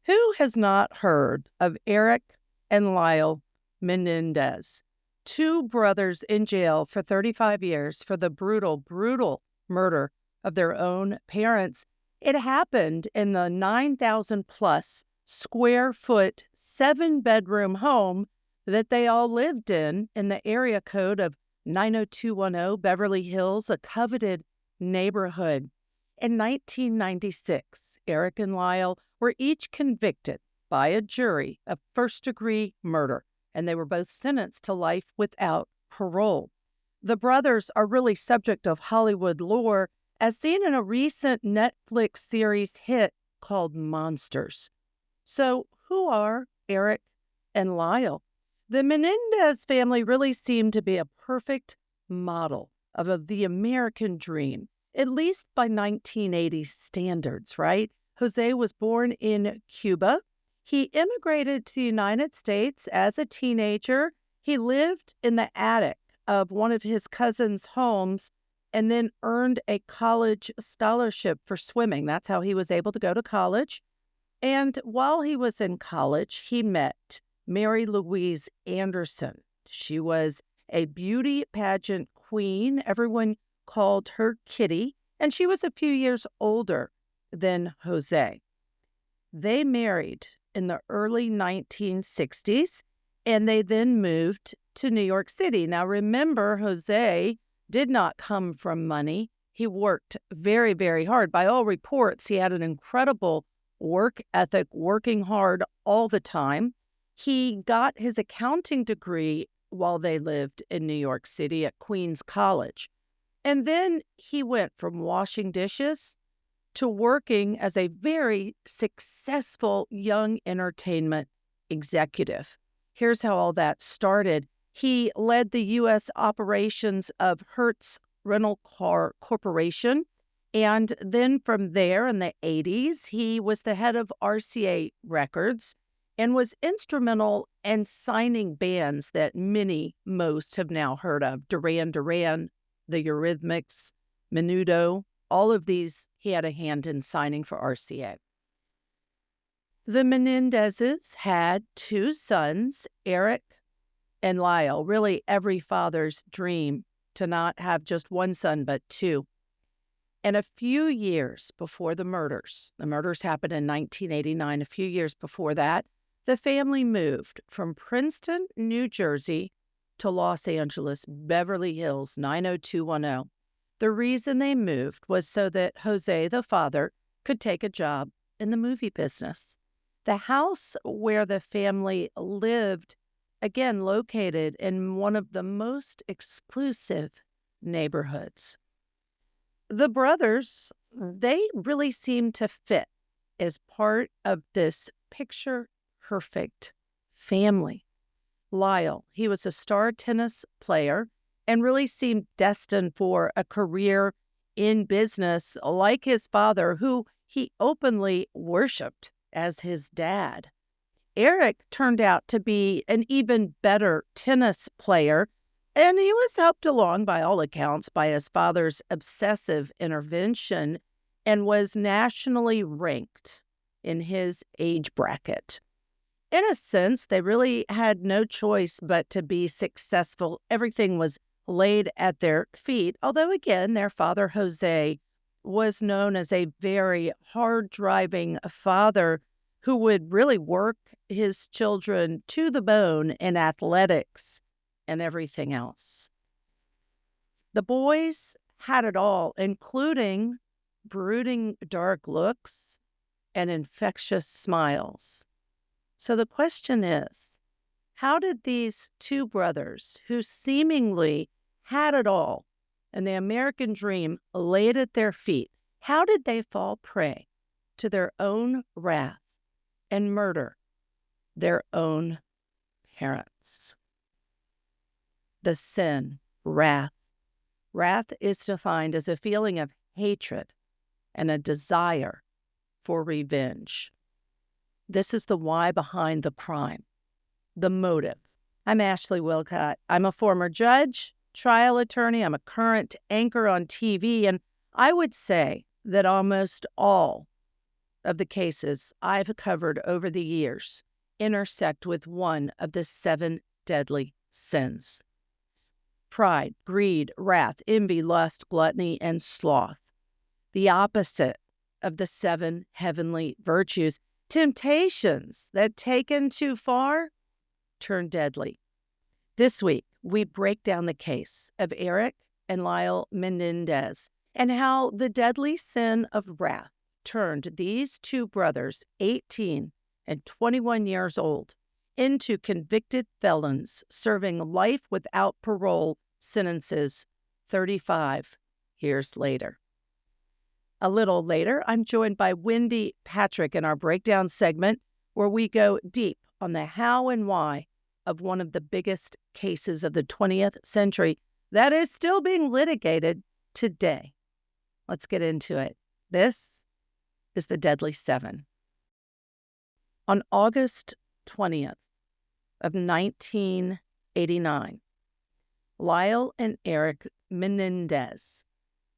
Who has not heard of Erik and Lyle Menendez, two brothers in jail for 35 years for the brutal murder of their own parents? It happened in the 9,000-plus square foot, 7-bedroom home that they all lived in the area code of 90210 Beverly Hills, a coveted neighborhood. In 1996, Erik and Lyle were each convicted by a jury of first-degree murder, and they were both sentenced to life without parole. The brothers are really subject of Hollywood lore, as seen in a recent Netflix series hit called Monsters. So, who are Erik and Lyle? The Menendez family really seemed to be a perfect model of the American dream, at least by 1980 standards, right? Jose was born in Cuba. He immigrated to the United States as a teenager. He lived in the attic of one of his cousin's homes and then earned a college scholarship for swimming. That's how he was able to go to college. And while he was in college, he met Mary Louise Anderson. She was a beauty pageant queen. Everyone called her Kitty, and she was a few years older than Jose. They married in the early 1960s, and they then moved to New York City. Now, remember, Jose did not come from money. He worked very, very hard. By all reports, he had an incredible work ethic, working hard all the time. He got his accounting degree while they lived in New York City at Queens College. And then he went from washing dishes to working as a very successful young entertainment executive. Here's how all that started. He led the U.S. operations of Hertz Rental Car Corporation. And then from there in the 80s, he was the head of RCA Records and was instrumental in signing bands that most have now heard of. Duran Duran, the Eurythmics, Menudo, all of these he had a hand in signing for RCA. The Menendezes had two sons, Erik and Lyle, really every father's dream to not have just one son, but two. And a few years before the murders happened in 1989, a few years before that, the family moved from Princeton, New Jersey to Los Angeles, Beverly Hills, 90210. The reason they moved was so that Jose, the father, could take a job in the movie business. The house where the family lived, again, located in one of the most exclusive neighborhoods. The brothers, they really seemed to fit as part of this picture-perfect family. Lyle, he was a star tennis player and really seemed destined for a career in business like his father, who he openly worshipped as his dad. Erik turned out to be an even better tennis player, and he was helped along, by all accounts, by his father's obsessive intervention and was nationally ranked in his age bracket. In a sense, they really had no choice but to be successful. Everything was laid at their feet, although, again, their father, Jose, was known as a very hard-driving father who would really work his children to the bone in athletics and everything else. The boys had it all, including brooding dark looks and infectious smiles. So the question is, how did these two brothers, who seemingly had it all and the American dream laid at their feet, how did they fall prey to their own wrath and murder their own parents? The sin, wrath. Wrath is defined as a feeling of hatred and a desire for revenge. This is the why behind the crime, the motive. I'm Ashley Willcott. I'm a former judge, trial attorney. I'm a current anchor on TV, and I would say that almost all of the cases I've covered over the years intersect with one of the 7 deadly sins: pride, greed, wrath, envy, lust, gluttony, and sloth. The opposite of the 7 heavenly virtues, temptations that, taken too far, turn deadly. This week, we break down the case of Erik and Lyle Menendez and how the deadly sin of wrath turned these 2 brothers, 18 and 21 years old, into convicted felons serving life without parole sentences 35 years later. A little later, I'm joined by Wendy Patrick in our breakdown segment, where we go deep on the how and why of one of the biggest cases of the 20th century that is still being litigated today. Let's get into it. This is the Deadly 7. On August 20th of 1989, Lyle and Erik Menendez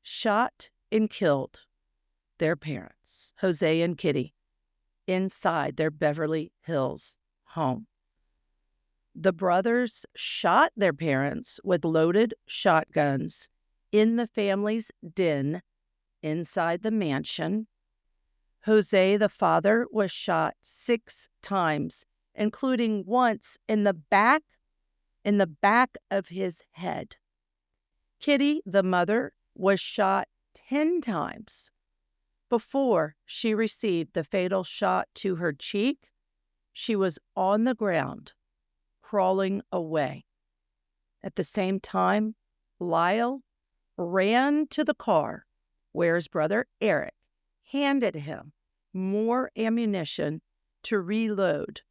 shot and killed their parents, Jose and Kitty, inside their Beverly Hills home. The brothers shot their parents with loaded shotguns in the family's den inside the mansion. Jose, the father, was shot 6 times, including once in the back of his head. Kitty, the mother, was shot 10 times before she received the fatal shot to her cheek. She was on the ground, crawling away. At the same time, Lyle ran to the car where his brother Erik handed him more ammunition to reload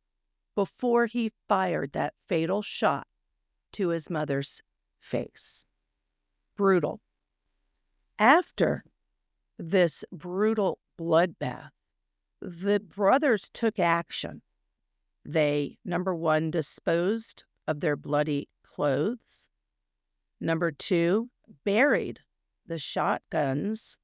before he fired that fatal shot to his mother's face. Brutal. After this brutal bloodbath, the brothers took action. They, number 1, disposed of their bloody clothes. Number 2, buried the shotguns.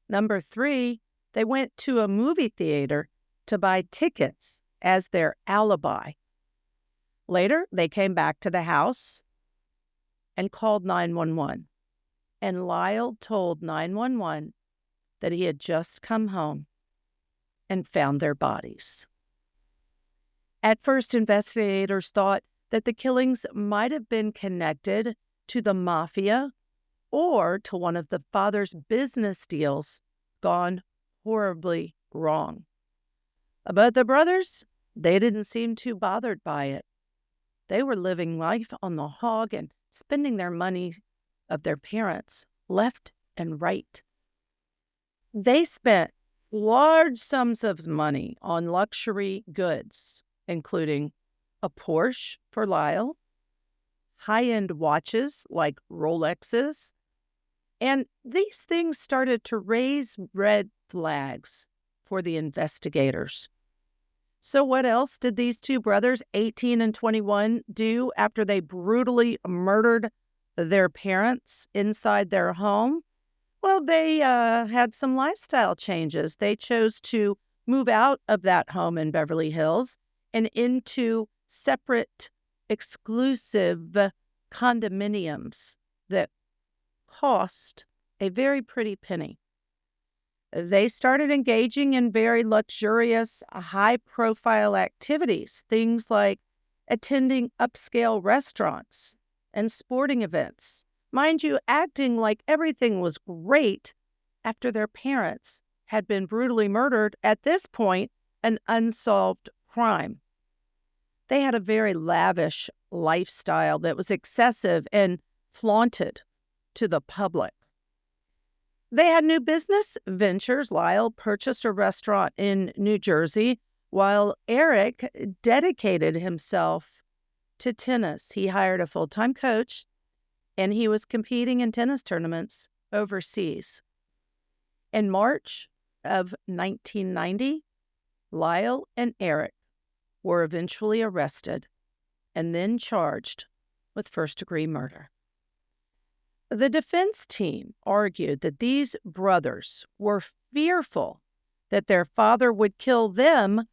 Number 3, they went to a movie theater to buy tickets as their alibi. Later, they came back to the house and called 911. And Lyle told 911 that he had just come home and found their bodies. At first, investigators thought that the killings might have been connected to the mafia or to one of the father's business deals gone horribly wrong. But the brothers, they didn't seem too bothered by it. They were living life on the hog and spending their money of their parents left and right. They spent large sums of money on luxury goods, including a Porsche for Lyle, high-end watches like Rolexes, and these things started to raise red flags for the investigators. So what else did these 2 brothers, 18 and 21, do after they brutally murdered their parents inside their home? Well, they had some lifestyle changes. They chose to move out of that home in Beverly Hills and into separate, exclusive condominiums that cost a very pretty penny. They started engaging in very luxurious, high-profile activities, things like attending upscale restaurants and sporting events. Mind you, acting like everything was great after their parents had been brutally murdered, at this point, an unsolved crime. They had a very lavish lifestyle that was excessive and flaunted to the public. They had new business ventures. Lyle purchased a restaurant in New Jersey, while Erik dedicated himself to tennis. He hired a full-time coach, and he was competing in tennis tournaments overseas. In March of 1990, Lyle and Erik were eventually arrested and then charged with first-degree murder. The defense team argued that these brothers were fearful that their father would kill them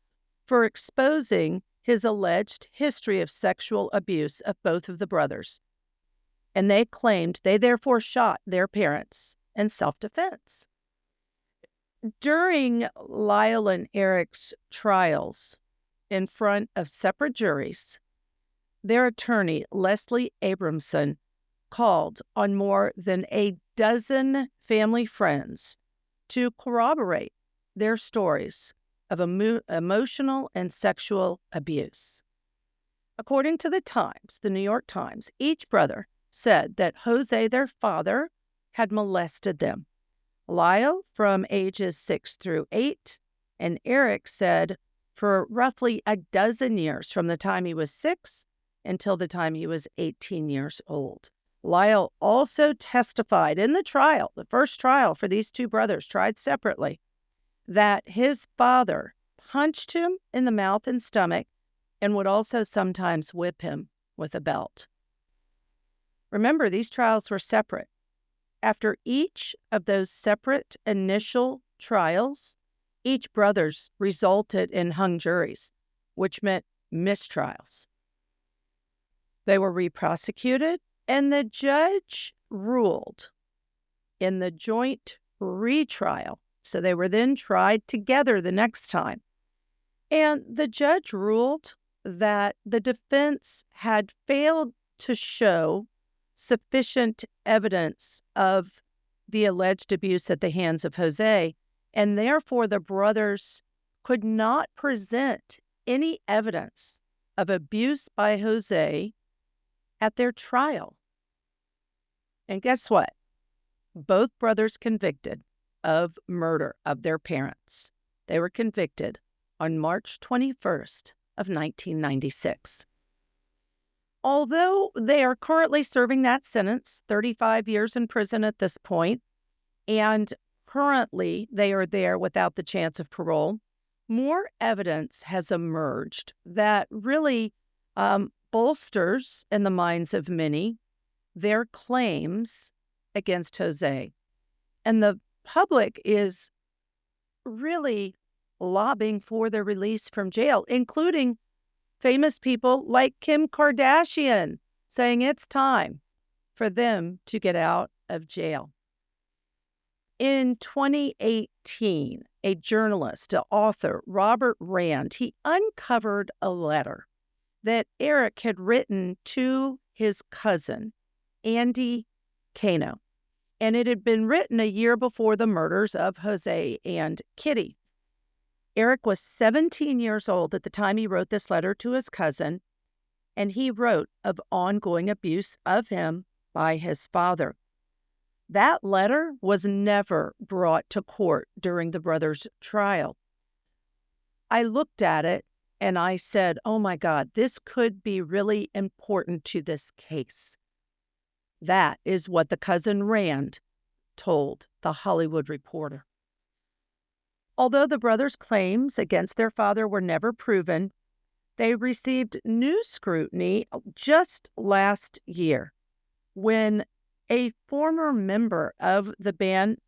for exposing his alleged history of sexual abuse of both of the brothers. And they claimed they therefore shot their parents in self-defense. During Lyle and Erik's trials in front of separate juries, their attorney, Leslie Abramson, called on more than a dozen family friends to corroborate their stories of emotional and sexual abuse. According to the New York Times, each brother said that Jose, their father, had molested them. Lyle from ages 6 through 8, and Erik said for roughly a dozen years from the time he was 6 until the time he was 18 years old. Lyle also testified in the trial, the first trial for these two brothers, tried separately, that his father punched him in the mouth and stomach and would also sometimes whip him with a belt. Remember, these trials were separate. After each of those separate initial trials, each brother's resulted in hung juries, which meant mistrials. They were reprosecuted, and the judge ruled in the joint retrial. So they were then tried together the next time. And the judge ruled that the defense had failed to show sufficient evidence of the alleged abuse at the hands of Jose, and therefore the brothers could not present any evidence of abuse by Jose at their trial. And guess what? Both brothers convicted of murder of their parents. They were convicted on March 21st of 1996. Although they are currently serving that sentence, 35 years in prison at this point, and currently they are there without the chance of parole, more evidence has emerged that really bolsters, in the minds of many, their claims against Jose. And the public is really lobbying for their release from jail, including famous people like Kim Kardashian, saying it's time for them to get out of jail. In 2018, a journalist, an author, Robert Rand, he uncovered a letter that Erik had written to his cousin, Andy Cano, and it had been written a year before the murders of Jose and Kitty. Erik was 17 years old at the time he wrote this letter to his cousin, and he wrote of ongoing abuse of him by his father. That letter was never brought to court during the brothers' trial. I looked at it and I said, oh my God, this could be really important to this case. That is what the cousin Rand told The Hollywood Reporter. Although the brothers' claims against their father were never proven, they received new scrutiny just last year when a former member of the band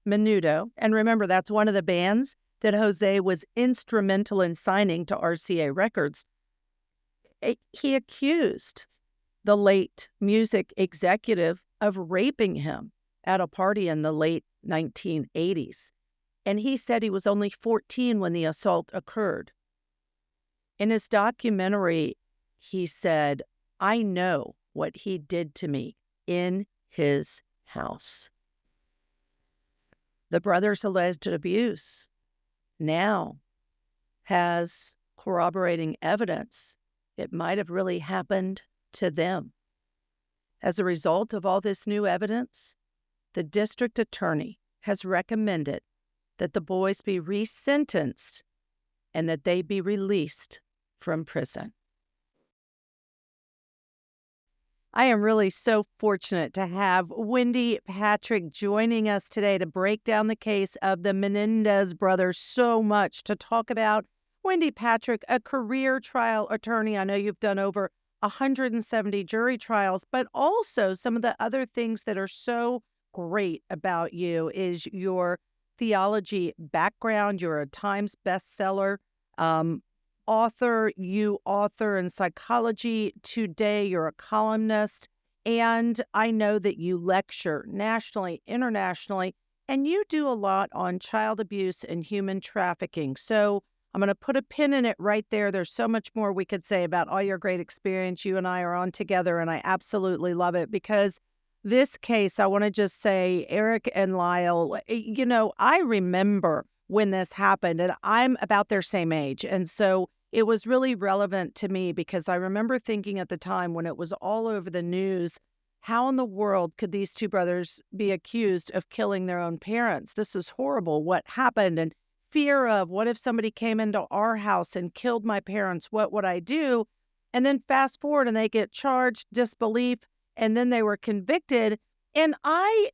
Menudo, and remember that's one of the bands that Jose was instrumental in signing to RCA Records, he accused the late music executive of raping him at a party in the late 1980s. And he said he was only 14 when the assault occurred. In his documentary, he said, I know what he did to me in his house. The brothers' alleged abuse now has corroborating evidence it might have really happened to them. As a result of all this new evidence, the district attorney has recommended that the boys be resentenced and that they be released from prison. I am really so fortunate to have Wendy Patrick joining us today to break down the case of the Menendez brothers. So much to talk about. Wendy Patrick, a career trial attorney. I know you've done over 170 jury trials, but also some of the other things that are so great about you is your theology background. You're a Times bestseller author. You author in Psychology Today. You're a columnist. And I know that you lecture nationally, internationally, and you do a lot on child abuse and human trafficking. So I'm going to put a pin in it right there. There's so much more we could say about all your great experience you and I are on together, and I absolutely love it because this case, I want to just say, Erik and Lyle, I remember when this happened, and I'm about their same age. And so it was really relevant to me because I remember thinking at the time when it was all over the news, how in the world could these two brothers be accused of killing their own parents? This is horrible. What happened? And fear of, what if somebody came into our house and killed my parents? What would I do? And then fast forward and they get charged, disbelief, and then they were convicted. And I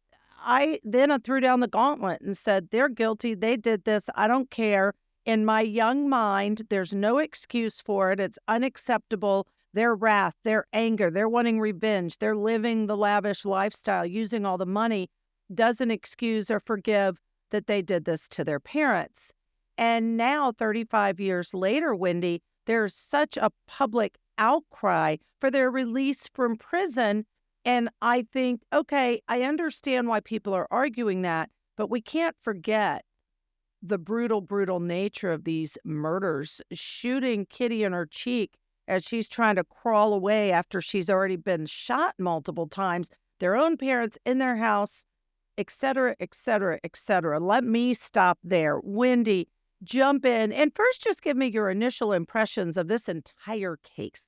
then threw down the gauntlet and said, they're guilty. They did this. I don't care. In my young mind, there's no excuse for it. It's unacceptable. Their wrath, their anger, they're wanting revenge. They're living the lavish lifestyle, using all the money, doesn't excuse or forgive that they did this to their parents. And now, 35 years later, Wendy, there's such a public outcry for their release from prison. And I think, okay, I understand why people are arguing that, but we can't forget the brutal, brutal nature of these murders, shooting Kitty in her cheek as she's trying to crawl away after she's already been shot multiple times, their own parents in their house, et cetera, et cetera, et cetera. Let me stop there. Wendy, jump in. And first, just give me your initial impressions of this entire case.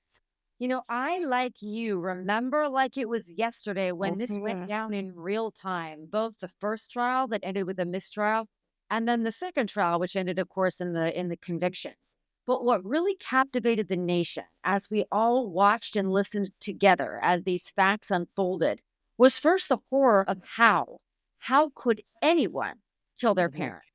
I, like you, remember like it was yesterday when this went down in real time, both the first trial that ended with a mistrial and then the second trial, which ended, of course, in the convictions. But what really captivated the nation as we all watched and listened together as these facts unfolded was first the horror of how. How could anyone kill their parents?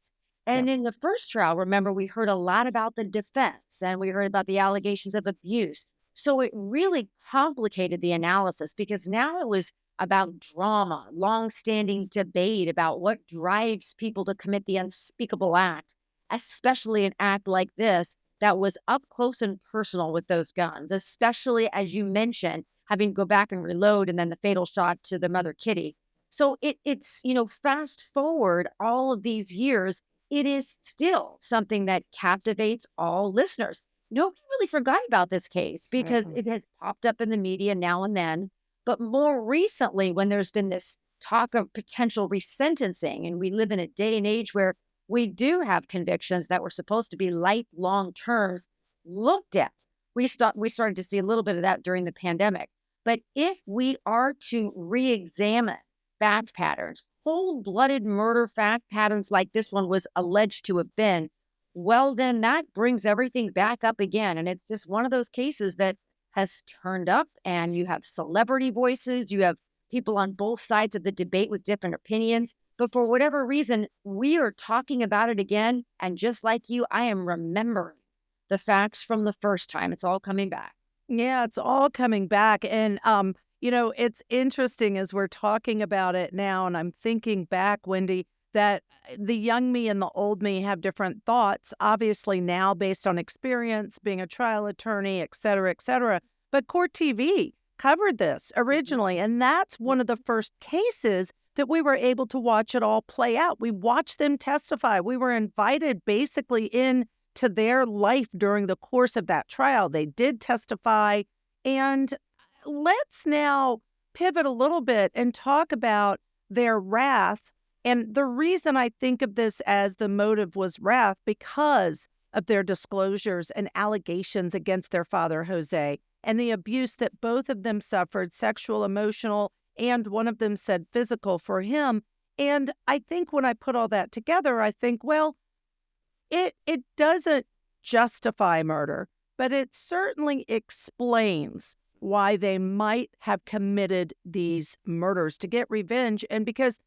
And in the first trial, remember, we heard a lot about the defense and we heard about the allegations of abuse. So it really complicated the analysis because now it was about drama, long-standing debate about what drives people to commit the unspeakable act, especially an act like this that was up close and personal with those guns, especially as you mentioned, having to go back and reload and then the fatal shot to the mother, Kitty. So it's, fast forward all of these years, it is still something that captivates all listeners. Nobody really forgot about this case because it has popped up in the media now and then. But more recently, when there's been this talk of potential resentencing, and we live in a day and age where we do have convictions that were supposed to be lifelong terms looked at. We started to see a little bit of that during the pandemic. But if we are to re-examine fact patterns, cold-blooded murder fact patterns like this one was alleged to have been, well, then that brings everything back up again. And it's just one of those cases that has turned up, and you have celebrity voices, you have people on both sides of the debate with different opinions. But for whatever reason, we are talking about it again. And just like you, I am remembering the facts from the first time. It's all coming back. Yeah, it's all coming back. And, it's interesting as we're talking about it now, and I'm thinking back, Wendy, that the young me and the old me have different thoughts, obviously now based on experience, being a trial attorney, et cetera, et cetera. But Court TV covered this originally, and that's one of the first cases that we were able to watch it all play out. We watched them testify. We were invited basically into their life during the course of that trial. They did testify. And let's now pivot a little bit and talk about their wrath. And the reason I think of this as the motive was wrath because of their disclosures and allegations against their father, Jose, and the abuse that both of them suffered, sexual, emotional, and one of them said physical for him. And I think when I put all that together, I think, well, it doesn't justify murder, but it certainly explains why they might have committed these murders to get revenge. And because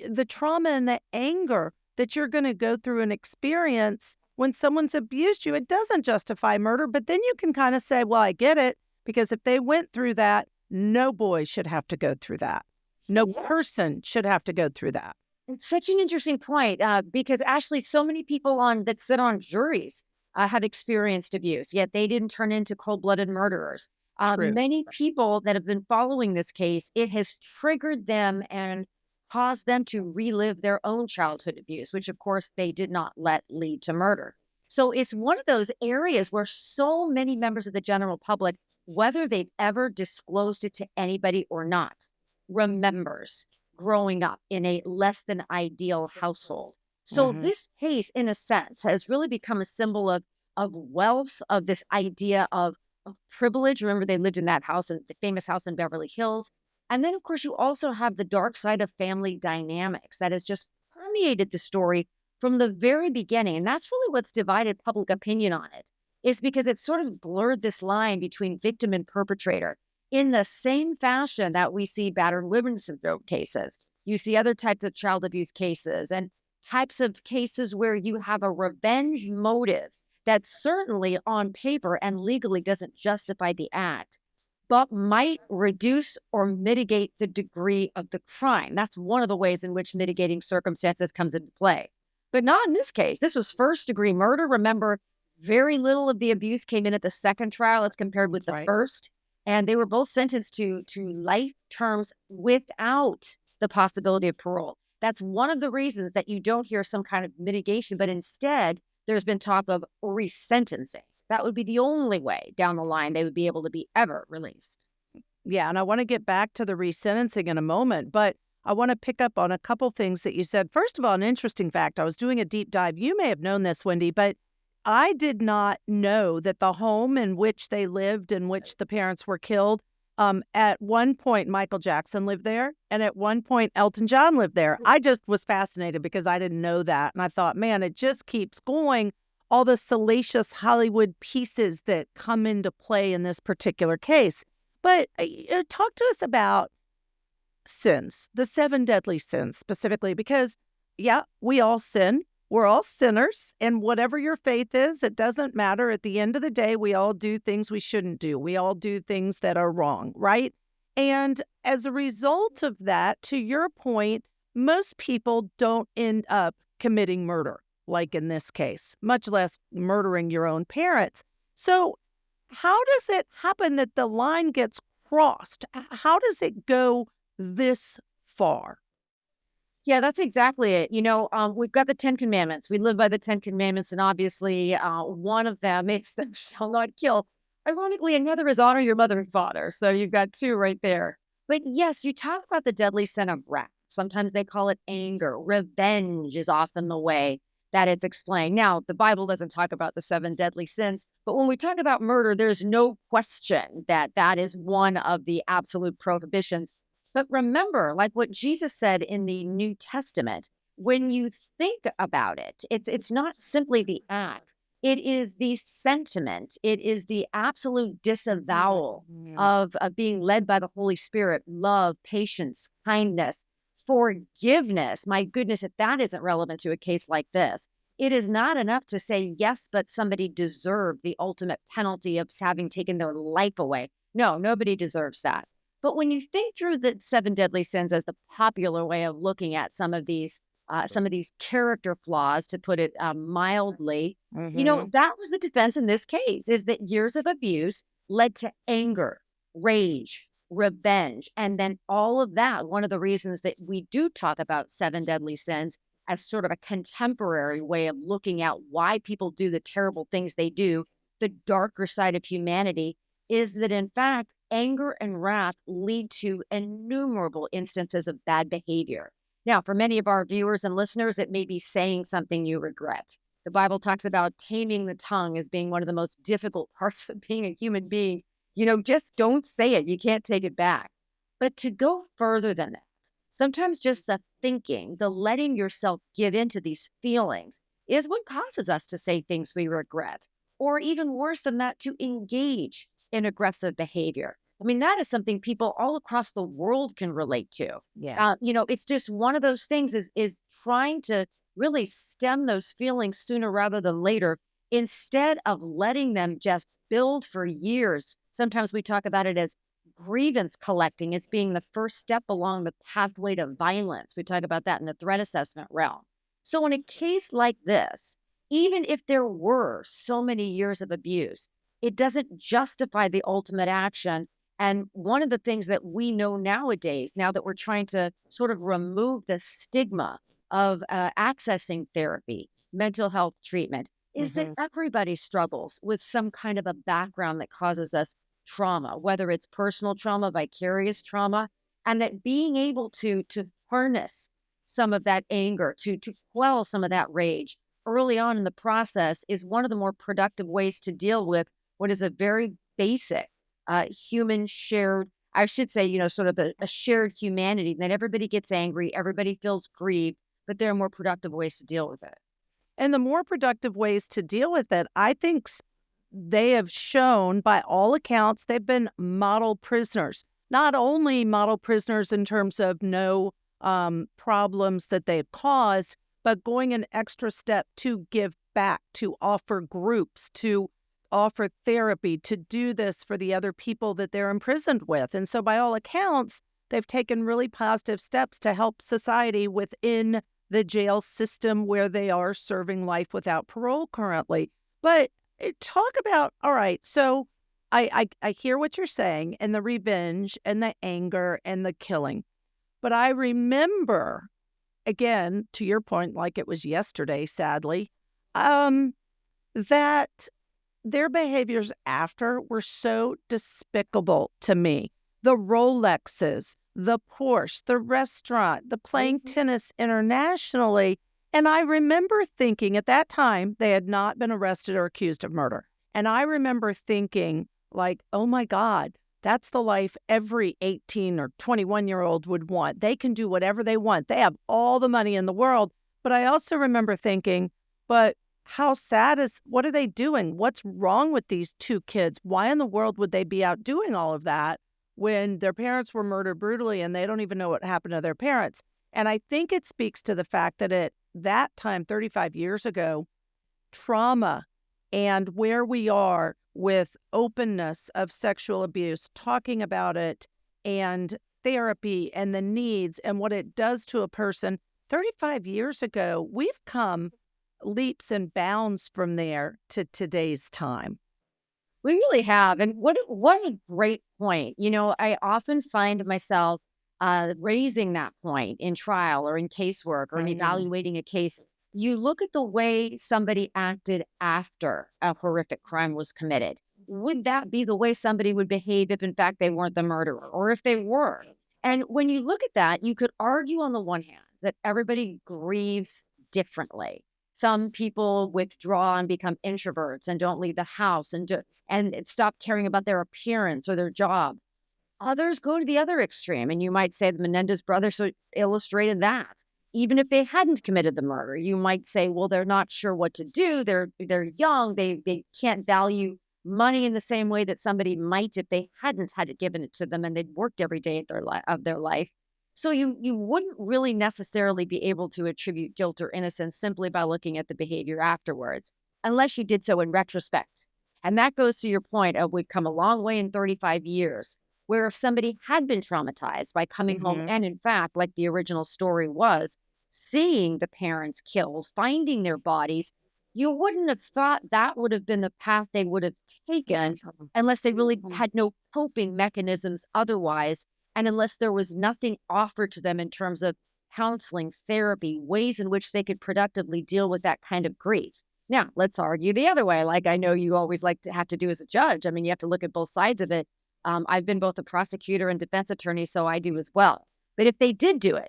the trauma and the anger that you're going to go through and experience when someone's abused you, it doesn't justify murder. But then you can kind of say, well, I get it, because if they went through that, no boy should have to go through that. No person should have to go through that. It's such an interesting point because Ashley, so many people on that sit on juries have experienced abuse, yet they didn't turn into cold-blooded murderers. True. Many people that have been following this case, it has triggered them and caused them to relive their own childhood abuse, which of course they did not let lead to murder. So it's one of those areas where so many members of the general public, whether they've ever disclosed it to anybody or not, remembers growing up in a less than ideal household. So Hmm. this case, in a sense, has really become a symbol of wealth, of this idea of privilege. Remember, they lived in that house, in the famous house in Beverly Hills. And then, of course, you also have the dark side of family dynamics that has just permeated the story from the very beginning. And that's really what's divided public opinion on it, is because it sort of blurred this line between victim and perpetrator in the same fashion that we see battered women syndrome cases. You see other types of child abuse cases and types of cases where you have a revenge motive that certainly on paper and legally doesn't justify the act, but might reduce or mitigate the degree of the crime. That's one of the ways in which mitigating circumstances comes into play. But not in this case. This was first degree murder. Remember, very little of the abuse came in at the second trial as compared with That's the right. first. And they were both sentenced to life terms without the possibility of parole. That's one of the reasons that you don't hear some kind of mitigation, but instead there's been talk of resentencing. That would be the only way down the line they would be able to be ever released. Yeah, and I want to get back to the resentencing in a moment, but I want to pick up on a couple things that you said. First of all, an interesting fact. I was doing a deep dive. You may have known this, Wendy, but I did not know that the home in which they lived, in which the parents were killed, at one point Michael Jackson lived there, and at one point Elton John lived there. I just was fascinated because I didn't know that, and I thought, man, it just keeps going. All the salacious Hollywood pieces that come into play in this particular case. But talk to us about sins, the seven deadly sins specifically, because, yeah, we all sin. We're all sinners. And whatever your faith is, it doesn't matter. At the end of the day, we all do things we shouldn't do. We all do things that are wrong, right? And as a result of that, to your point, most people don't end up committing murder, like in this case, much less murdering your own parents. So, how does it happen that the line gets crossed? How does it go this far? Yeah, that's exactly it. We've got the 10 Commandments. We live by the 10 Commandments, and obviously, one of them is thou shalt not kill. Ironically, another is honor your mother and father. So you've got two right there. But yes, you talk about the deadly sin of wrath. Sometimes they call it anger. Revenge is often the way that it's explained. Now, the Bible doesn't talk about the seven deadly sins, but when we talk about murder, there's no question that that is one of the absolute prohibitions. But remember, like what Jesus said in the New Testament, when you think about it, it's not simply the act. It is the sentiment. It is the absolute disavowal Yeah. of being led by the Holy Spirit, love, patience, kindness, forgiveness. My goodness, if that isn't relevant to a case like this, it is not enough to say, yes, but somebody deserved the ultimate penalty of having taken their life away. No, nobody deserves that. But when you think through the seven deadly sins as the popular way of looking at some of these character flaws, to put it mildly, Hmm. that was the defense in this case: is that years of abuse led to anger, rage, revenge, and then all of that. One of the reasons that we do talk about seven deadly sins as sort of a contemporary way of looking at why people do the terrible things they do, the darker side of humanity, is that in fact, anger and wrath lead to innumerable instances of bad behavior. Now, for many of our viewers and listeners, it may be saying something you regret. The Bible talks about taming the tongue as being one of the most difficult parts of being a human being. Just don't say it. You can't take it back. But to go further than that, sometimes just the thinking, the letting yourself give into these feelings is what causes us to say things we regret, or even worse than that, to engage in aggressive behavior. I mean, that is something people all across the world can relate to. Yeah. It's just one of those things is trying to really stem those feelings sooner rather than later, instead of letting them just build for years. Sometimes we talk about it as grievance collecting as being the first step along the pathway to violence. We talk about that in the threat assessment realm. So in a case like this, even if there were so many years of abuse, it doesn't justify the ultimate action. And one of the things that we know nowadays, now that we're trying to sort of remove the stigma of accessing therapy, mental health treatment, is that Mm-hmm. everybody struggles with some kind of a background that causes us trauma, whether it's personal trauma, vicarious trauma, and that being able to harness some of that anger, to quell some of that rage early on in the process is one of the more productive ways to deal with what is a very basic human shared, I should say, sort of a shared humanity that everybody gets angry, everybody feels grieved, but there are more productive ways to deal with it. And the more productive ways to deal with it, I think they have shown, by all accounts, they've been model prisoners. Not only model prisoners in terms of no problems that they've caused, but going an extra step to give back, to offer groups, to offer therapy, to do this for the other people that they're imprisoned with. And so, by all accounts, they've taken really positive steps to help society within the jail system where they are serving life without parole currently. But talk about, all right, so I hear what you're saying, and the revenge and the anger and the killing. But I remember, again, to your point, like it was yesterday, sadly, that their behaviors after were so despicable to me. The Rolexes, the Porsche, the restaurant, the playing tennis internationally. And I remember thinking at that time, they had not been arrested or accused of murder. And I remember thinking, like, oh my God, that's the life every 18 or 21-year-old would want. They can do whatever they want. They have all the money in the world. But I also remember thinking, but how sad what are they doing? What's wrong with these two kids? Why in the world would they be out doing all of that when their parents were murdered brutally and they don't even know what happened to their parents? And I think it speaks to the fact that at that time, 35 years ago, trauma and where we are with openness of sexual abuse, talking about it, and therapy and the needs and what it does to a person. 35 years ago, we've come leaps and bounds from there to today's time. We really have. And what a great point. I often find myself raising that point in trial or in casework or in evaluating a case. You look at the way somebody acted after a horrific crime was committed. Would that be the way somebody would behave if, in fact, they weren't the murderer, or if they were? And when you look at that, you could argue on the one hand that everybody grieves differently. Some people withdraw and become introverts and don't leave the house and stop caring about their appearance or their job. Others go to the other extreme, and you might say the Menendez brothers illustrated that. Even if they hadn't committed the murder, you might say, well, they're not sure what to do. They're young. They can't value money in the same way that somebody might if they hadn't had it given it to them and they'd worked every day of their life. So you wouldn't really necessarily be able to attribute guilt or innocence simply by looking at the behavior afterwards, unless you did so in retrospect. And that goes to your point of we've come a long way in 35 years, where if somebody had been traumatized by coming home, and in fact, like the original story was, seeing the parents killed, finding their bodies, you wouldn't have thought that would have been the path they would have taken unless they really had no coping mechanisms otherwise, and unless there was nothing offered to them in terms of counseling, therapy, ways in which they could productively deal with that kind of grief. Now, let's argue the other way, like I know you always like to have to do as a judge. I mean, you have to look at both sides of it. I've been both a prosecutor and defense attorney, so I do as well. But if they did do it,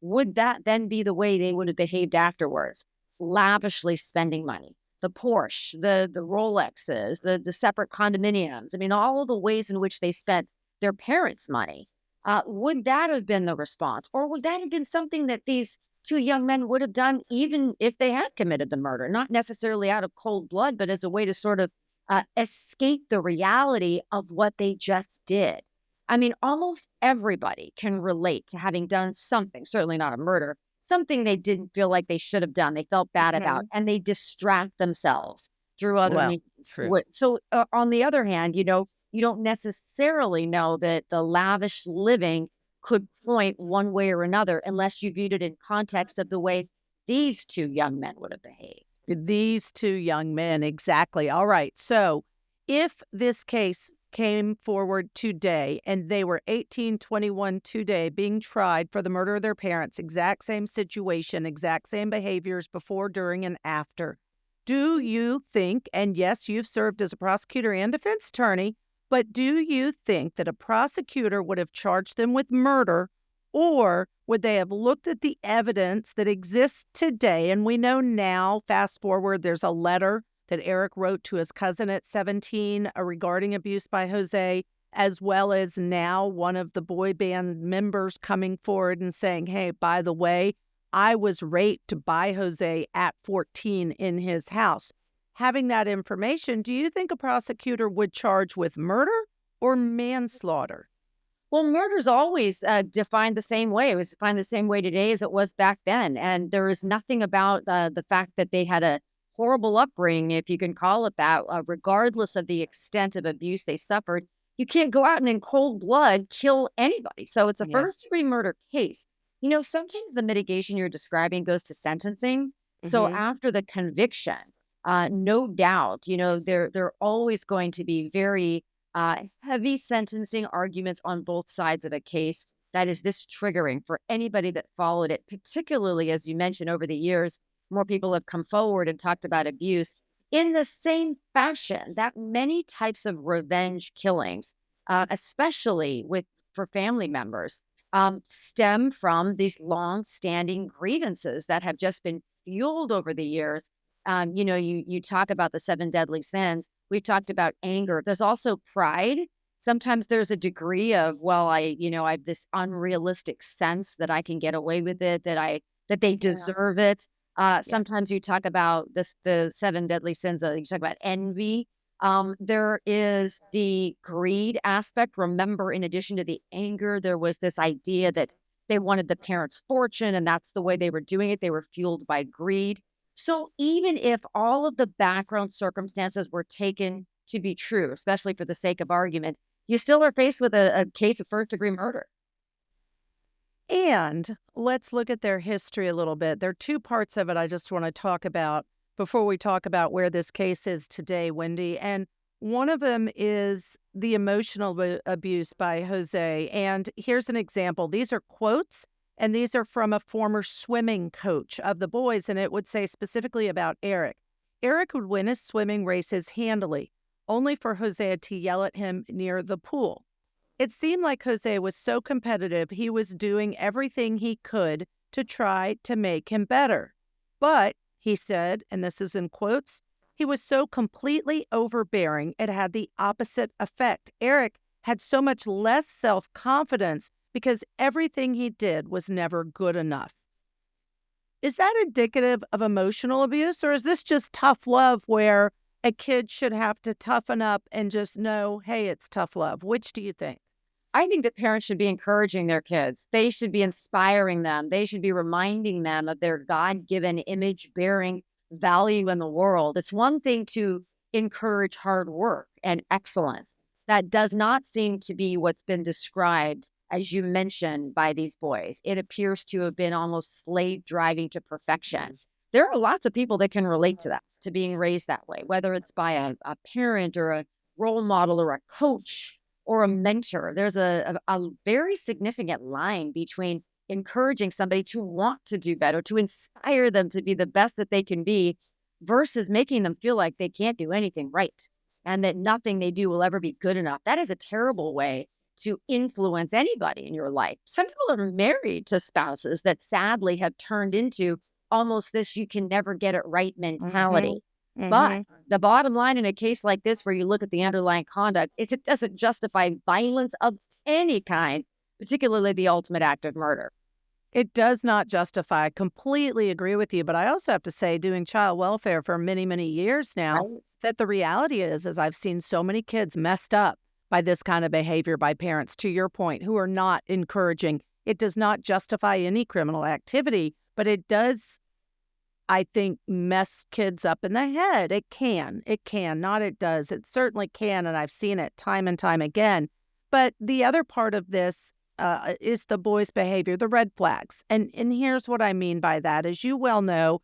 would that then be the way they would have behaved afterwards? Lavishly spending money, the Porsche, the Rolexes, the separate condominiums. I mean, all of the ways in which they spent their parents' money. Would that have been the response? Or would that have been something that these two young men would have done even if they had committed the murder? Not necessarily out of cold blood, but as a way to sort of escape the reality of what they just did. I mean, almost everybody can relate to having done something, certainly not a murder, something they didn't feel like they should have done, they felt bad about, and they distract themselves through other means. True. So on the other hand, you don't necessarily know that the lavish living could point one way or another unless you viewed it in context of the way these two young men would have behaved. These two young men, exactly. All right. So if this case came forward today and they were 18, 21 today being tried for the murder of their parents, exact same situation, exact same behaviors before, during, and after, do you think, and yes, you've served as a prosecutor and defense attorney, but do you think that a prosecutor would have charged them with murder, or would they have looked at the evidence that exists today? And we know now, fast forward, there's a letter that Erik wrote to his cousin at 17 regarding abuse by Jose, as well as now one of the boy band members coming forward and saying, hey, by the way, I was raped by Jose at 14 in his house. Having that information, do you think a prosecutor would charge with murder or manslaughter? Well, murder's always defined the same way. It was defined the same way today as it was back then. And there is nothing about the fact that they had a horrible upbringing, if you can call it that, regardless of the extent of abuse they suffered. You can't go out and in cold blood kill anybody. So it's a first-degree murder case. Sometimes the mitigation you're describing goes to sentencing. So after the conviction, no doubt, there are always going to be very heavy sentencing arguments on both sides of a case that is this triggering for anybody that followed it, particularly, as you mentioned, over the years, more people have come forward and talked about abuse in the same fashion that many types of revenge killings, especially for family members, stem from these long-standing grievances that have just been fueled over the years. You talk about the 7 deadly sins. We've talked about anger. There's also pride. Sometimes there's a degree of, well, I have this unrealistic sense that I can get away with it, that they deserve it. Sometimes you talk about the 7 deadly sins. You talk about envy. There is the greed aspect. Remember, in addition to the anger, there was this idea that they wanted the parents' fortune, and that's the way they were doing it. They were fueled by greed. So even if all of the background circumstances were taken to be true, especially for the sake of argument, you still are faced with a case of first-degree murder. And let's look at their history a little bit. There are 2 parts of it I just want to talk about before we talk about where this case is today, Wendy. And one of them is the emotional abuse by Jose. And here's an example. These are quotes, and these are from a former swimming coach of the boys. And it would say specifically about Erik. Erik would win his swimming races handily, only for Jose to yell at him near the pool. It seemed like Jose was so competitive, he was doing everything he could to try to make him better. But, he said, and this is in quotes, he was so completely overbearing, it had the opposite effect. Erik had so much less self-confidence because everything he did was never good enough. Is that indicative of emotional abuse, or is this just tough love where a kid should have to toughen up and just know, hey, it's tough love? Which do you think? I think that parents should be encouraging their kids. They should be inspiring them. They should be reminding them of their God-given image-bearing value in the world. It's one thing to encourage hard work and excellence. That does not seem to be what's been described, as you mentioned, by these boys. It appears to have been almost slave driving to perfection. There are lots of people that can relate to that, to being raised that way, whether it's by a parent or a role model or a coach or a mentor. There's a very significant line between encouraging somebody to want to do better, to inspire them to be the best that they can be, versus making them feel like they can't do anything right and that nothing they do will ever be good enough. That is a terrible way to influence anybody in your life. Some people are married to spouses that sadly have turned into almost this you can never get it right mentality. But the bottom line in a case like this, where you look at the underlying conduct, is it doesn't justify violence of any kind, particularly the ultimate act of murder. It does not justify. I completely agree with you. But I also have to say, doing child welfare for many, many years now, that the reality is I've seen so many kids messed up by this kind of behavior by parents, to your point, who are not encouraging. It does not justify any criminal activity, but it does I think, mess kids up in the head. It can. Not it does. It certainly can, and I've seen it time and time again. But the other part of this is the boys' behavior, the red flags. And here's what I mean by that. As you well know,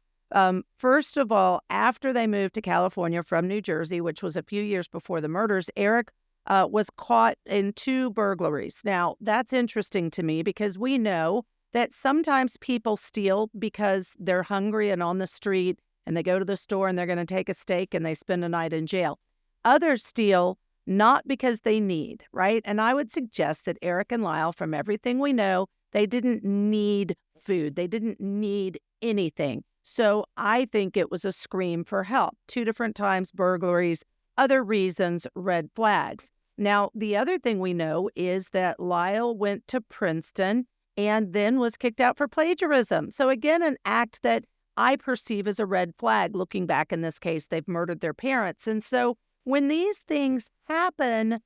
first of all, after they moved to California from New Jersey, which was a few years before the murders, Erik was caught in 2 burglaries. Now, that's interesting to me because we know that sometimes people steal because they're hungry and on the street, and they go to the store and they're going to take a steak and they spend a night in jail. Others steal not because they need, right? And I would suggest that Erik and Lyle, from everything we know, they didn't need food. They didn't need anything. So I think it was a scream for help. 2 different times burglaries, other reasons, red flags. Now, the other thing we know is that Lyle went to Princeton and then was kicked out for plagiarism. So again, an act that I perceive as a red flag. Looking back in this case, they've murdered their parents. And so when these things happen,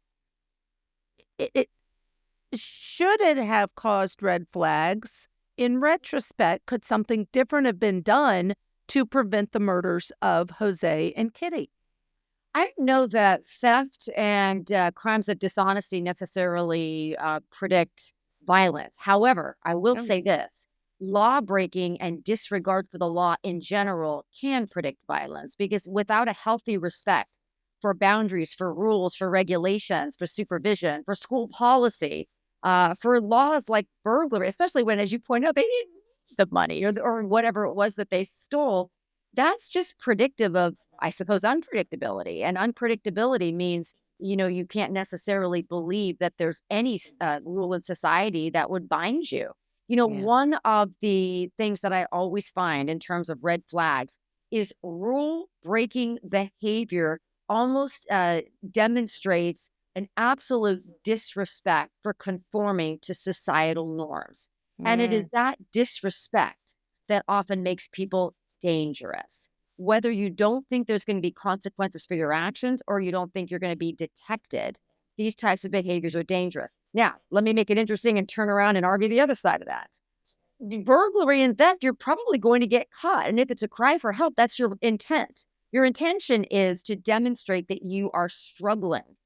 should it have caused red flags? In retrospect, could something different have been done to prevent the murders of Jose and Kitty? I don't know that theft and crimes of dishonesty necessarily predict violence. However, I will say this: law breaking and disregard for the law in general can predict violence, because without a healthy respect for boundaries, for rules, for regulations, for supervision, for school policy, for laws like burglary, especially when, as you point out, they didn't need the money or whatever it was that they stole, that's just predictive of, I suppose, unpredictability. And unpredictability means, you can't necessarily believe that there's any rule in society that would bind you. Yeah. One of the things that I always find in terms of red flags is rule breaking behavior almost demonstrates an absolute disrespect for conforming to societal norms. And it is that disrespect that often makes people dangerous. Whether you don't think there's going to be consequences for your actions or you don't think you're going to be detected, these types of behaviors are dangerous. Now, let me make it interesting and turn around and argue the other side of that. Burglary and theft, you're probably going to get caught. And if it's a cry for help, that's your intent. Your intention is to demonstrate that you are struggling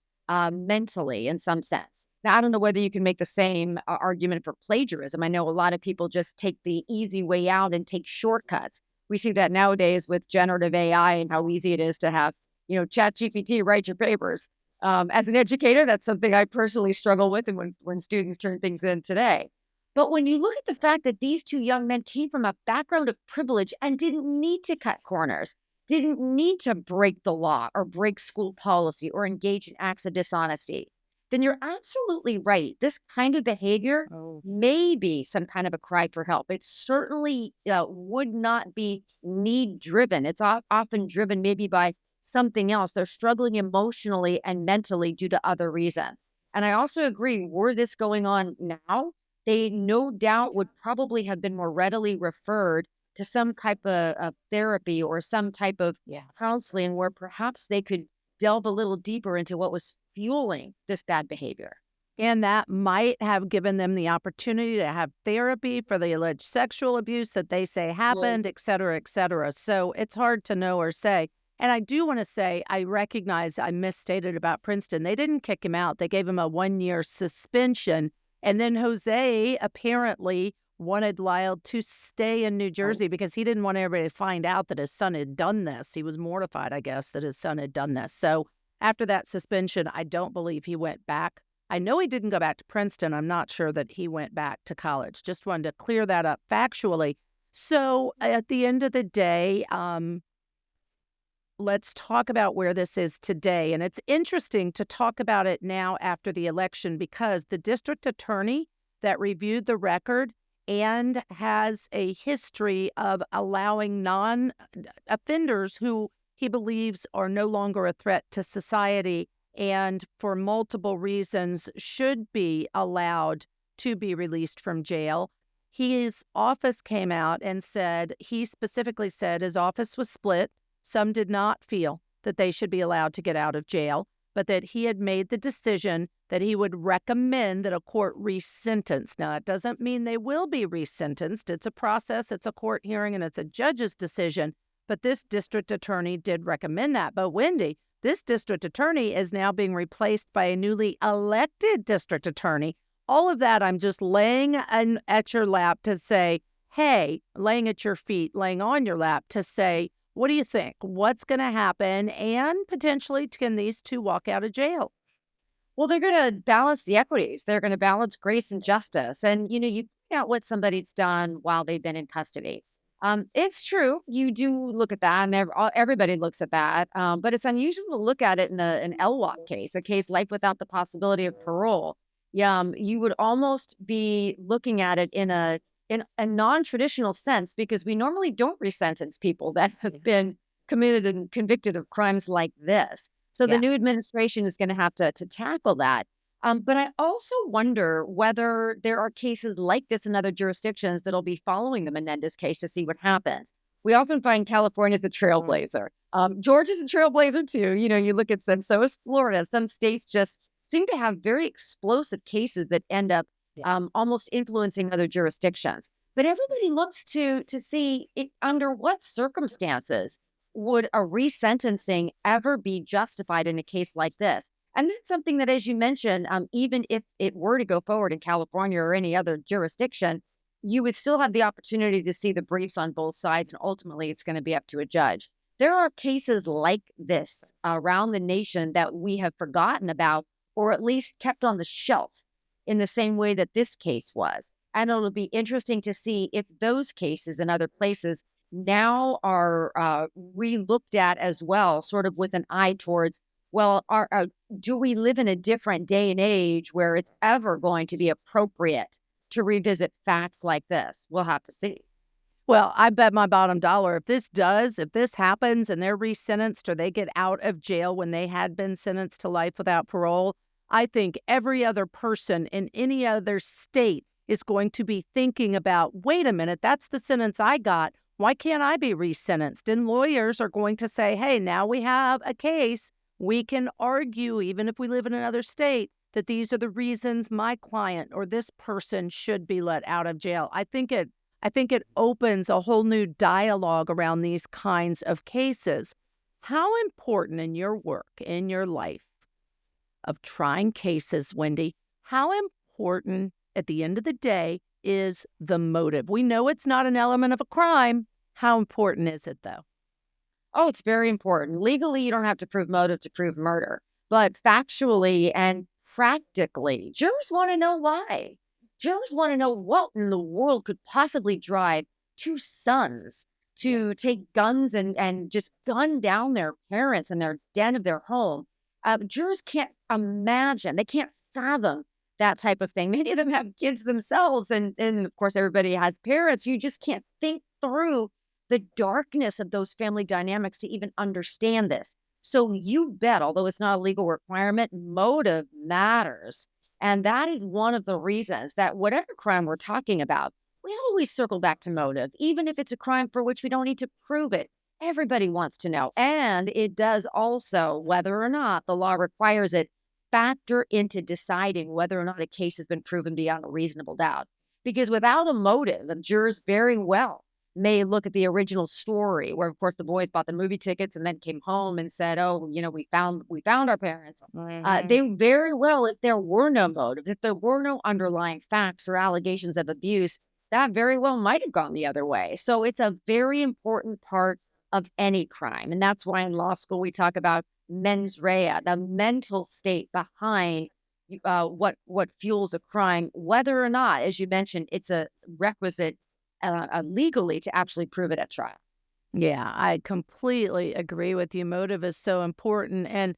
mentally in some sense. Now, I don't know whether you can make the same argument for plagiarism. I know a lot of people just take the easy way out and take shortcuts. We see that nowadays with generative AI and how easy it is to have, ChatGPT write your papers. As an educator, that's something I personally struggle with, and when students turn things in today. But when you look at the fact that these 2 young men came from a background of privilege and didn't need to cut corners, didn't need to break the law or break school policy or engage in acts of dishonesty, then you're absolutely right. This kind of behavior may be some kind of a cry for help. It certainly would not be need-driven. It's often driven maybe by something else. They're struggling emotionally and mentally due to other reasons. And I also agree, were this going on now, they no doubt would probably have been more readily referred to some type of therapy or some type of counseling where perhaps they could delve a little deeper into what was fueling this bad behavior. And that might have given them the opportunity to have therapy for the alleged sexual abuse that they say happened, et cetera, et cetera. So it's hard to know or say. And I do want to say, I recognize I misstated about Princeton. They didn't kick him out. They gave him a 1-year suspension. And then Jose apparently wanted Lyle to stay in New Jersey because he didn't want everybody to find out that his son had done this. He was mortified, I guess, that his son had done this. So after that suspension, I don't believe he went back. I know he didn't go back to Princeton. I'm not sure that he went back to college. Just wanted to clear that up factually. So at the end of the day, let's talk about where this is today. And it's interesting to talk about it now after the election because the district attorney that reviewed the record and has a history of allowing non-offenders who he believes are no longer a threat to society and for multiple reasons should be allowed to be released from jail. His office came out and said, he specifically said his office was split. Some did not feel that they should be allowed to get out of jail. but that he had made the decision that he would recommend that a court resentence. Now, it doesn't mean they will be resentenced. It's a process, it's a court hearing, and it's a judge's decision. But this district attorney did recommend that. But Wendy, this district attorney is now being replaced by a newly elected district attorney. All of that I'm just laying at your lap to say, hey, laying at your feet, laying on your lap to say, what do you think? What's going to happen? And potentially, can these two walk out of jail? Well, they're going to balance the equities. They're going to balance grace and justice. And, you point out what somebody's done while they've been in custody. It's true. You do look at that, and everybody looks at that. But it's unusual to look at it in an LWOP case, a case life without the possibility of parole. You would almost be looking at it in a non-traditional sense, because we normally don't resentence people that have been committed and convicted of crimes like this. So the new administration is going to have to tackle that. But I also wonder whether there are cases like this in other jurisdictions that'll be following the Menendez case to see what happens. We often find California as the trailblazer. Georgia's a trailblazer too. You look at some, so is Florida. Some states just seem to have very explosive cases that end up almost influencing other jurisdictions. But everybody looks to see under what circumstances would a resentencing ever be justified in a case like this. And that's something that, as you mentioned, even if it were to go forward in California or any other jurisdiction, you would still have the opportunity to see the briefs on both sides, and ultimately it's going to be up to a judge. There are cases like this around the nation that we have forgotten about, or at least kept on the shelf in the same way that this case was. And it'll be interesting to see if those cases in other places now are re-looked at as well, sort of with an eye towards, well, do we live in a different day and age where it's ever going to be appropriate to revisit facts like this? We'll have to see. Well, I bet my bottom dollar, if this happens and they're resentenced or they get out of jail when they had been sentenced to life without parole, I think every other person in any other state is going to be thinking about, wait a minute, that's the sentence I got. Why can't I be resentenced? And lawyers are going to say, hey, now we have a case. We can argue, even if we live in another state, that these are the reasons my client or this person should be let out of jail. I think it opens a whole new dialogue around these kinds of cases. How important in your work, in your life of trying cases, Wendy, how important at the end of the day is the motive? We know it's not an element of a crime. How important is it, though? Oh, it's very important. Legally, you don't have to prove motive to prove murder. But factually and practically, jurors want to know why. Jurors want to know what in the world could possibly drive two sons to take guns and just gun down their parents in their den of their home. Jurors can't imagine. They can't fathom that type of thing. Many of them have kids themselves. And of course, everybody has parents. You just can't think through the darkness of those family dynamics to even understand this. So you bet, although it's not a legal requirement, motive matters. And that is one of the reasons that whatever crime we're talking about, we always circle back to motive, even if it's a crime for which we don't need to prove it. Everybody wants to know. And it does also, whether or not the law requires it, factor into deciding whether or not a case has been proven beyond a reasonable doubt. Because without a motive, the jurors very well may look at the original story where, of course, the boys bought the movie tickets and then came home and said, oh, we found our parents. They very well, if there were no motive, if there were no underlying facts or allegations of abuse, that very well might have gone the other way. So it's a very important part of any crime. And that's why in law school we talk about mens rea, the mental state behind what fuels a crime, whether or not, as you mentioned, it's a requisite legally to actually prove it at trial. Yeah, I completely agree with you. Motive is so important. And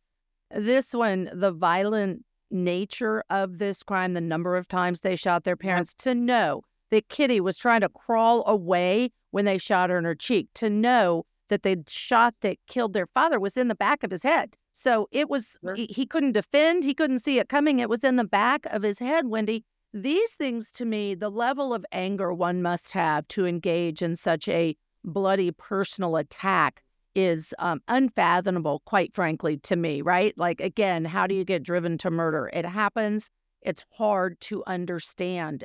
this one, the violent nature of this crime, the number of times they shot their parents, to know that Kitty was trying to crawl away when they shot her in her cheek, to know that the shot that killed their father was in the back of his head. So it was, he couldn't defend, he couldn't see it coming. It was in the back of his head, Wendy. These things, to me, the level of anger one must have to engage in such a bloody personal attack is unfathomable, quite frankly, to me, right? Like, again, how do you get driven to murder? It happens. It's hard to understand.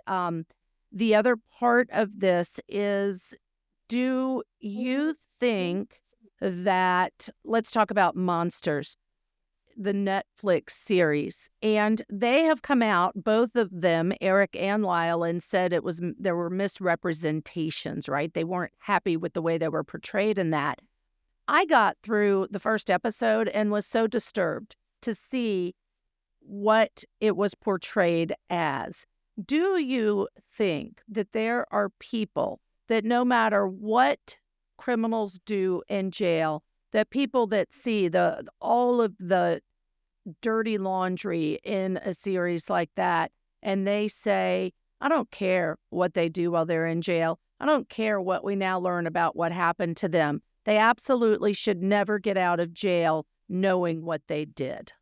The other part of this is, do you think that, let's talk about Monsters, the Netflix series, and they have come out, both of them, Erik and Lyle, and said there were misrepresentations, right? They weren't happy with the way they were portrayed in that. I got through the first episode and was so disturbed to see what it was portrayed as. Do you think that there are people that, no matter what criminals do in jail, that people that see all of the dirty laundry in a series like that, and they say, I don't care what they do while they're in jail. I don't care what we now learn about what happened to them. They absolutely should never get out of jail knowing what they did.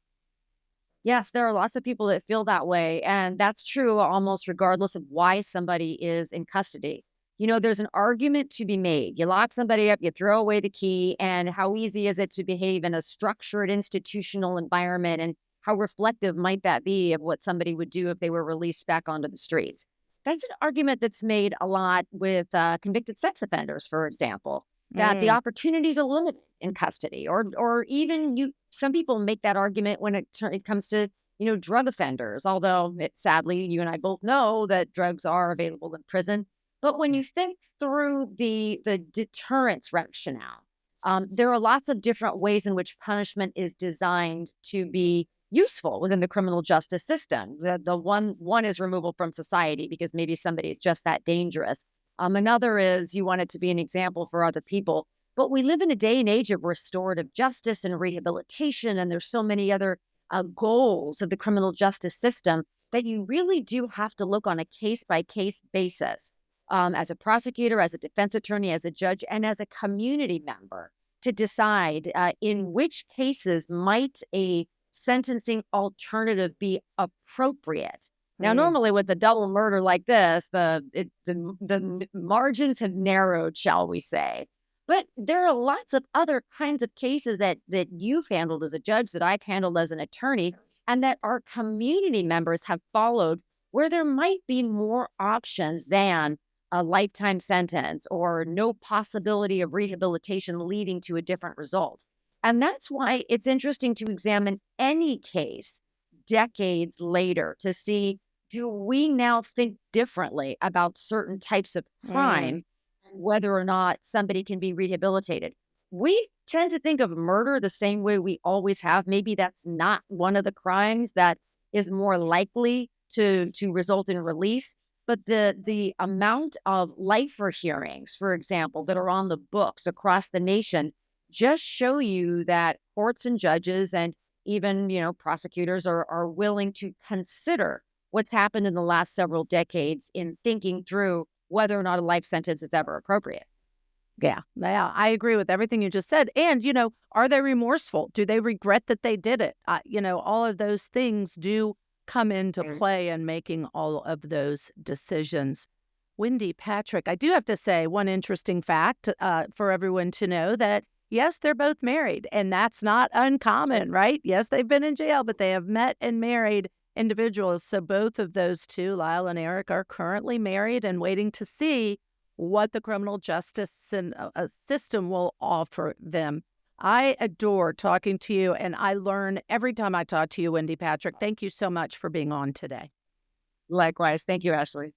Yes, there are lots of people that feel that way. And that's true almost regardless of why somebody is in custody. There's an argument to be made. You lock somebody up, you throw away the key, and how easy is it to behave in a structured institutional environment? And how reflective might that be of what somebody would do if they were released back onto the streets? That's an argument that's made a lot with convicted sex offenders, for example, that the opportunities are limited in custody, or even some people make that argument when it comes to drug offenders. Although sadly, you and I both know that drugs are available in prison. But when you think through the deterrence rationale, there are lots of different ways in which punishment is designed to be useful within the criminal justice system. The one is removal from society because maybe somebody is just that dangerous. Another is you want it to be an example for other people. But we live in a day and age of restorative justice and rehabilitation, and there's so many other goals of the criminal justice system that you really do have to look on a case-by-case basis as a prosecutor, as a defense attorney, as a judge, and as a community member to decide in which cases might a sentencing alternative be appropriate. Now, normally with a double murder like this, the margins have narrowed, shall we say. But there are lots of other kinds of cases that you've handled as a judge, that I've handled as an attorney, and that our community members have followed, where there might be more options than a lifetime sentence or no possibility of rehabilitation leading to a different result. And that's why it's interesting to examine any case decades later to see, do we now think differently about certain types of crime, whether or not somebody can be rehabilitated? We tend to think of murder the same way we always have. Maybe that's not one of the crimes that is more likely to result in release. But the amount of lifer hearings, for example, that are on the books across the nation just show you that courts and judges and even, prosecutors are willing to consider what's happened in the last several decades in thinking through whether or not a life sentence is ever appropriate. Yeah, I agree with everything you just said. And, are they remorseful? Do they regret that they did it? All of those things do come into play in making all of those decisions. Wendy Patrick, I do have to say one interesting fact for everyone to know, that yes, they're both married, and that's not uncommon, right? Yes, they've been in jail, but they have met and married individuals. So both of those two, Lyle and Erik, are currently married and waiting to see what the criminal justice system will offer them. I adore talking to you, and I learn every time I talk to you, Wendy Patrick. Thank you so much for being on today. Likewise. Thank you, Ashley.